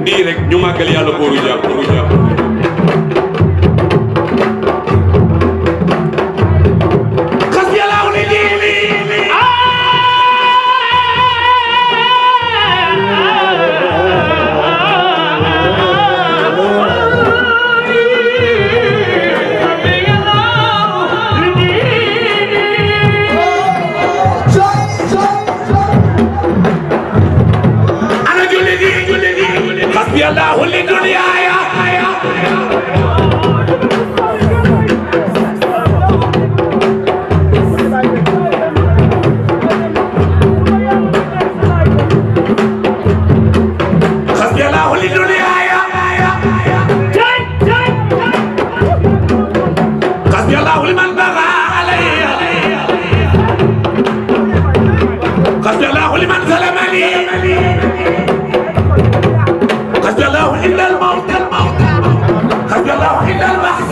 nii rek ñu màggal yàlla booru jàpp xas yàllaaw li yàllaahu li duniyaaya xasbiyallaahu li duniyaaya xasbiyallaahu liman bagaa alayya xasbiyallaahu liman zalamani حسبي الله عند الموت حسبي الله عند البحث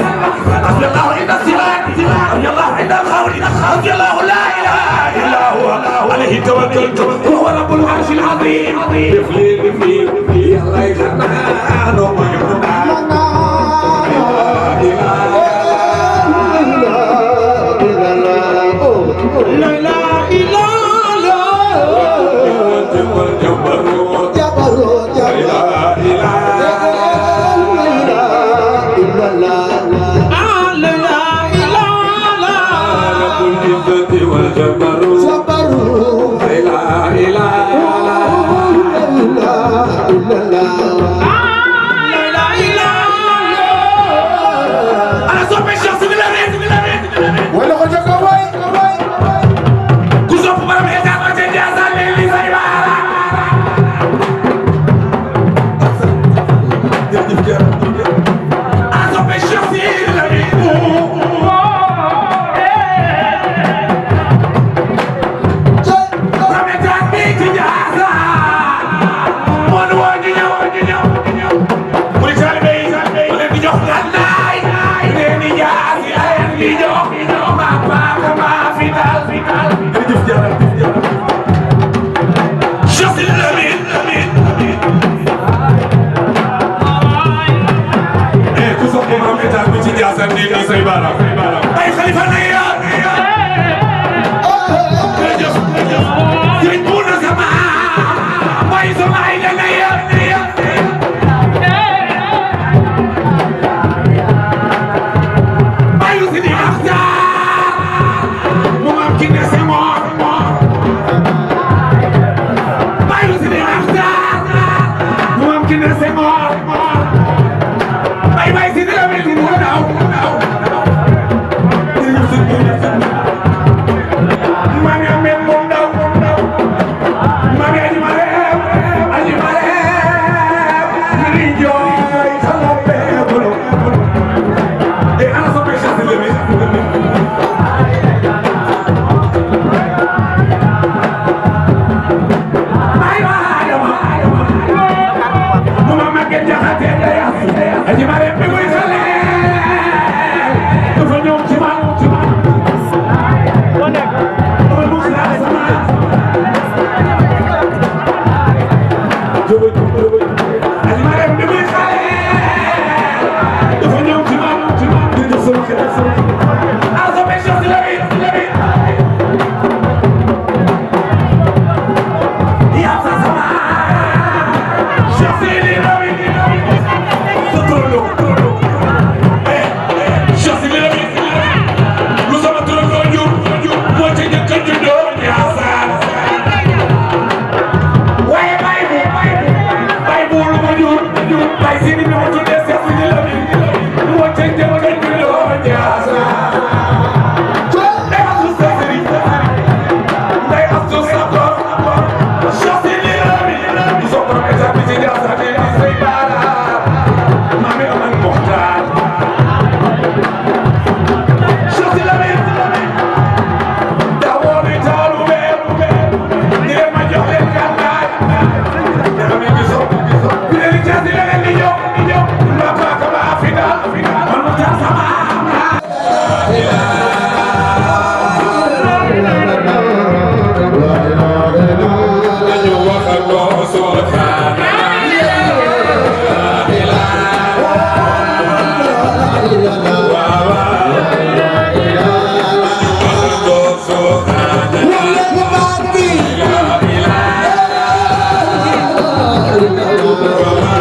حسبي الله عند السباق حسبي الله عند الخول حسبي الله لا اله الا هو عليه توكلت وهو رب العرش العظيم يفلي يلا يخلنا ana soppe Cheikh si la rek wala ko joko way ku sopp borom état ba ca Ndiassane li say baara ana soppe Cheikh si la rek borom état bi ci Ndiassane moo nu woo ñu ñëw mu di taalibe yi mu leen di jox gànnaay mu leen di jaasi ay di jox maa paaka maa fi daal jërëjëf jërëjëf Cheikh Sidi Lamine ku sopp borom état bi ci Ndiassane nii nii say baaraam ay xalifa na yaa jërëjëf sëriñ bu na sama bay sama ay la na yaa bayu Sidi Maxtaar mu maam ki ne Senghor bayu Sidi Maxtaar mu maam ki ne Senghor bay Sidi Lamine mu daw maam yaa mel mu daw maam yaa aji mareem ni jooy xala beebulu e ana soppe Cheikh Sidi Lamine aji mareem bi muy xale dafa ñëw ci man aji mareem bi muy xale dafa ñëw ci man di def sama xel ana soppe Cheikh Sidi Lamine yaa sa sama Cheikh Sidi Lamine Cheikh Sidi Lamine lu sama turandoo jur moo ca njëkk a juddoo Ndiassane waaye bay bu lu ma jur bay Sidi bi ma tuddee Cheikh Sidi Lamine moo ca njëkk a juddoo Ndiassane day asu sa sëriñ day asu sa góor Cheikh Sidi Lamine du so borom état bi ci Ndiassane di say baara maami aman Moxtaar Cheikh Sidi Lamine daa woo ni taalu bee ni leen ma jox leen gànnaay dama mi ngi sopp bi leen Cheikh Sidi Lamine di jox ma paaka ma fi daal man mu tax sama dañu waxandoo subhanallah wala